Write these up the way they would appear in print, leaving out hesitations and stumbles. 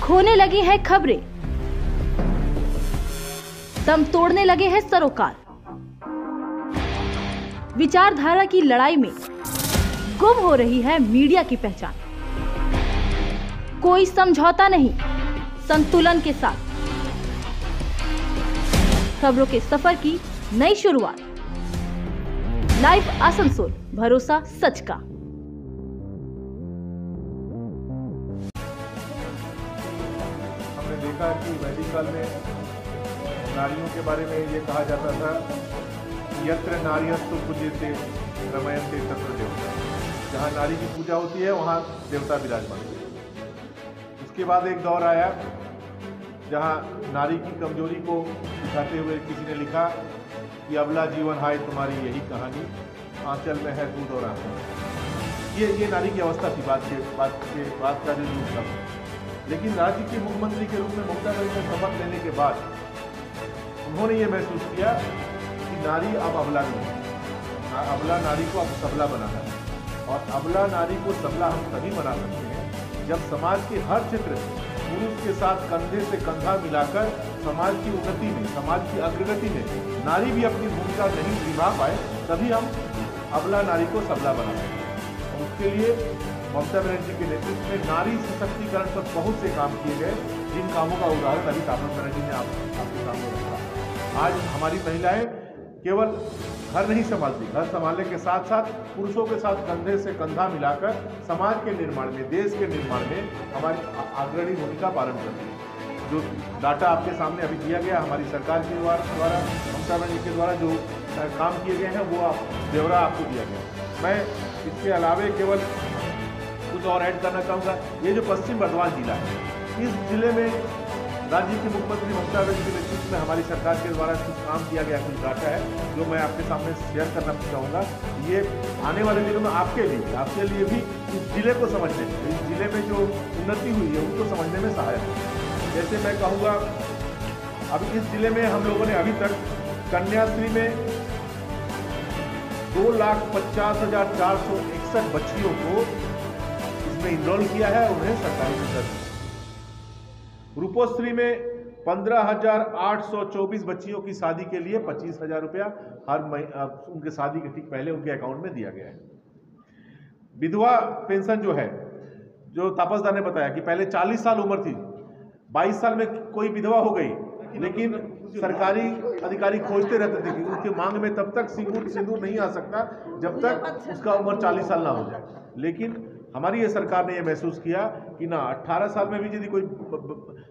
खोने लगी है खबरें, दम तोड़ने लगे हैं सरोकार। विचारधारा की लड़ाई में गुम हो रही है मीडिया की पहचान। कोई समझौता नहीं, संतुलन के साथ खबरों के सफर की नई शुरुआत। लाइव आसनसोल, भरोसा सच का। हमने देखा कि वैदिक काल में नारियों के बारे में ये कहा जाता था, यत्र नार्यस्तु पूज्यते रमयन्ते तत्र देवता। जहाँ नारी की पूजा होती है वहाँ देवता विराजमान होते हैं। उसके बाद एक दौर आया जहाँ नारी की कमजोरी को दिखाते हुए किसी ने लिखा कि अबला जीवन हाय तुम्हारी यही कहानी, आंचल में है दूध और आंखें। ये नारी की अवस्था थी बात का जो युग था। लेकिन राज्य के मुख्यमंत्री के रूप में ममता बनर्जी ने शपथ लेने के बाद उन्होंने ये महसूस किया कि नारी अब अबला नहीं है, अबला नारी को अब सबला बनाना है। और अबला नारी को सबला हम तभी बना सकते हैं जब समाज के हर क्षेत्र पुरुष के साथ कंधे से कंधा मिलाकर समाज की उन्नति में, समाज की अग्रगति में नारी भी अपनी भूमिका नहीं निभा पाए, तभी हम अबला नारी को सबला बना सकते हैं। और उसके लिए ममता बनर्जी के नेतृत्व में नारी सशक्तिकरण पर बहुत से काम किए गए, जिन कामों का उदाहरण अभी तापस बनर्जी ने आपके सामने रखा। आज हमारी महिलाएं केवल घर नहीं संभालती, घर संभालने के साथ साथ पुरुषों के साथ कंधे से कंधा मिलाकर समाज के निर्माण में, देश के निर्माण में हमारी अग्रणी भूमिका पालन करती है। जो डाटा आपके सामने अभी दिया गया हमारी सरकार के द्वारा ममता बनर्जी के द्वारा जो काम किए गए हैं वो ब्यौरा आपको दिया गया। मैं इसके अलावे केवल कुछ और ऐड करना चाहूँगा। ये जो पश्चिम बर्धमान जिला है, इस जिले में राज्य के मुख्यमंत्री ममता बनर्जी के नेतृत्व में हमारी सरकार के द्वारा कुछ काम किया गया, कुछ डाटा है जो मैं आपके सामने शेयर करना चाहूँगा। ये आने वाले दिनों में आपके लिए भी इस जिले को समझने में, इस जिले में जो उन्नति हुई है उसको समझने में सहायक है। जैसे मैं कहूँगा, अब इस जिले में हम लोगों ने अभी तक कन्याश्री में 2,50,461 बच्चियों को इसमें इनरोल किया है, उन्हें सरकारी सुविधा। रूपोश्री में 15,824 बच्चियों की शादी के लिए 25,000 रुपया हर उनके शादी के ठीक पहले उनके अकाउंट में दिया गया है। विधवा पेंशन जो है, जो तापसदा ने बताया कि पहले 40 साल उम्र थी, 22 साल में कोई विधवा हो गई, लेकिन सरकारी अधिकारी खोजते रहते थे कि उसके मांग में तब तक सिंदूर नहीं आ सकता जब तक उसका उम्र 40 साल ना हो जाए। लेकिन हमारी ये सरकार ने ये महसूस किया कि ना, 18 साल में भी यदि कोई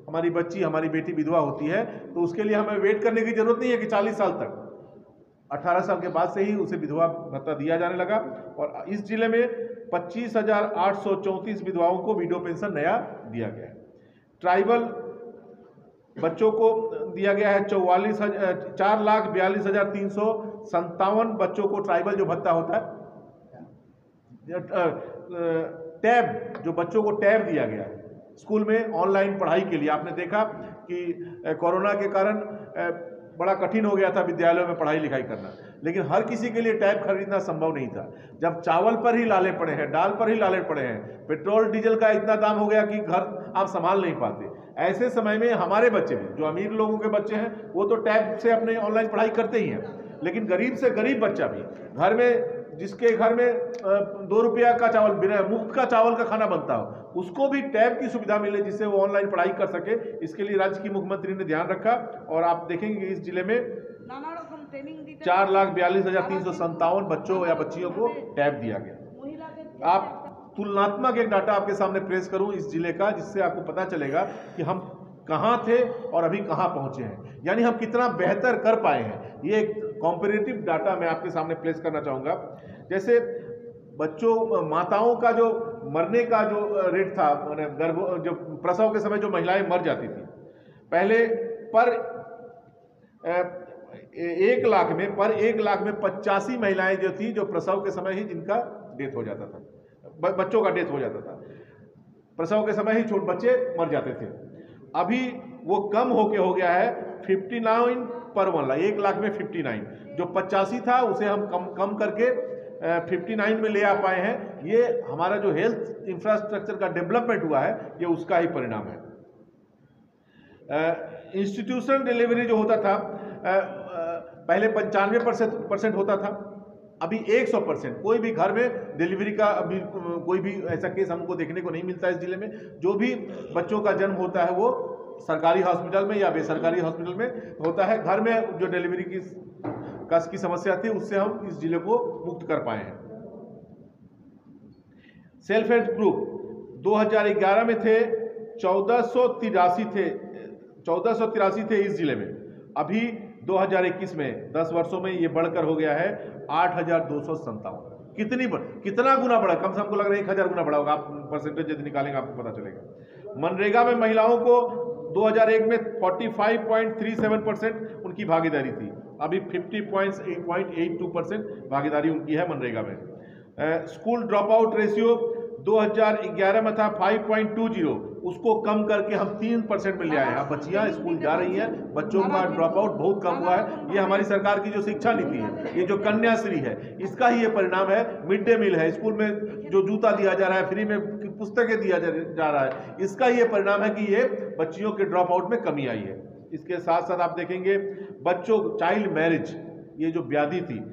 हमारी बच्ची, हमारी बेटी विधवा होती है तो उसके लिए हमें वेट करने की जरूरत नहीं है कि 40 साल तक, 18 साल के बाद से ही उसे विधवा भत्ता दिया जाने लगा। और इस जिले में 25,834 विधवाओं को विडो पेंशन नया दिया गया है। ट्राइबल बच्चों को दिया गया है 4,42,357 बच्चों को ट्राइबल जो भत्ता होता है, टैब, जो बच्चों को टैब दिया गया है स्कूल में ऑनलाइन पढ़ाई के लिए। आपने देखा कि कोरोना के कारण बड़ा कठिन हो गया था विद्यालयों में पढ़ाई लिखाई करना, लेकिन हर किसी के लिए टैब खरीदना संभव नहीं था। जब चावल पर ही लाले पड़े हैं, दाल पर ही लाले पड़े हैं, पेट्रोल डीजल का इतना दाम हो गया कि घर आप संभाल नहीं पाते, ऐसे समय में हमारे बच्चे भी, जो अमीर लोगों के बच्चे हैं, वो तो टैब से अपने ऑनलाइन पढ़ाई करते ही हैं, लेकिन गरीब से गरीब बच्चा भी, घर में जिसके घर में 2 रुपया का चावल, बिना मुफ्त का चावल का खाना बनता हो, उसको भी टैब की सुविधा मिले जिससे वो ऑनलाइन पढ़ाई कर सके। इसके लिए राज्य की मुख्यमंत्री ने ध्यान रखा और आप देखेंगे कि इस जिले में 4,42,357 बच्चों या बच्चियों को टैब दिया गया। आप तुलनात्मक एक डाटा आपके सामने प्रेस करूं इस जिले का, जिससे आपको पता चलेगा कि हम कहां थे और अभी कहां पहुंचे हैं, यानी हम कितना बेहतर कर पाए हैं। ये एक कॉम्पेरेटिव डाटा मैं आपके सामने प्लेस करना चाहूँगा। जैसे बच्चों, माताओं का जो मरने का जो रेट था, जो प्रसव के समय जो महिलाएं मर जाती थी, पहले पर 1 लाख में 85 महिलाएं जो थी जो प्रसव के समय ही जिनका डेथ हो जाता था, बच्चों का डेथ हो जाता था, प्रसव के समय ही छोटे बच्चे मर जाते थे। अभी वो कम होके हो गया है 59 पर 1 लाख, 1 लाख में 59, जो 85 था उसे हम कम करके 59 में ले आ पाए हैं। ये हमारा जो हेल्थ इंफ्रास्ट्रक्चर का डेवलपमेंट हुआ है, ये उसका ही परिणाम है। इंस्टीट्यूशनल डिलीवरी जो होता था पहले 95% होता था, अभी 100%। कोई भी घर में डिलीवरी का अभी कोई भी ऐसा केस हमको देखने को नहीं मिलता इस जिले में। जो भी बच्चों का जन्म होता है वो सरकारी हॉस्पिटल में या बेसरकारी हॉस्पिटल में होता है। घर में जो डिलीवरी की समस्या थी उससे हम इस जिले को मुक्त कर पाए हैं। सेल्फ हेल्प ग्रुप 2011 में थे 1483 थे इस जिले में। अभी 2021 में 10 वर्षों में ये बढ़कर हो गया है 8,257। कितना गुना बढ़ा? कम से कम को लग रहा है 1000 गुना बढ़ा होगा। आप परसेंटेज यदि निकालेंगे आपको पता चलेगा। मनरेगा में महिलाओं को 2001 में 45.37% उनकी भागीदारी थी, अभी 50.82% भागीदारी उनकी है मनरेगा में। स्कूल ड्रॉप आउट रेशियो 2011 में था 5.20, उसको कम करके हम 3% में ले आए हैं। अब बच्चियां स्कूल जा रही हैं, बच्चों का ड्रॉप आउट बहुत कम हुआ है। ये हमारी सरकार की जो शिक्षा नीति है, ये जो कन्याश्री है, इसका ही ये परिणाम है। मिड डे मील है, स्कूल में जो जूता दिया जा रहा है, फ्री में पुस्तकें दिया जा रहा है, इसका ये परिणाम है कि ये बच्चियों के ड्रॉप आउट में कमी आई है। इसके साथ साथ आप देखेंगे बच्चों चाइल्ड मैरिज, ये जो व्याधि थी,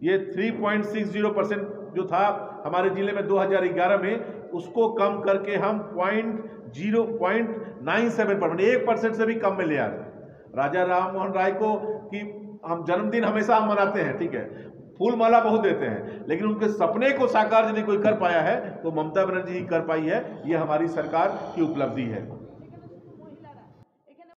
ये 3.60% जो था हमारे जिले में 2011 में, उसको कम करके हम 0.97%, 1% से भी कम में ले आए। राजा राम मोहन राय को कि हम जन्मदिन हमेशा हम मनाते हैं, ठीक है, फूल माला बहुत देते हैं, लेकिन उनके सपने को साकार यदि कोई कर पाया है तो ममता बनर्जी ही कर पाई है। ये हमारी सरकार की उपलब्धि है।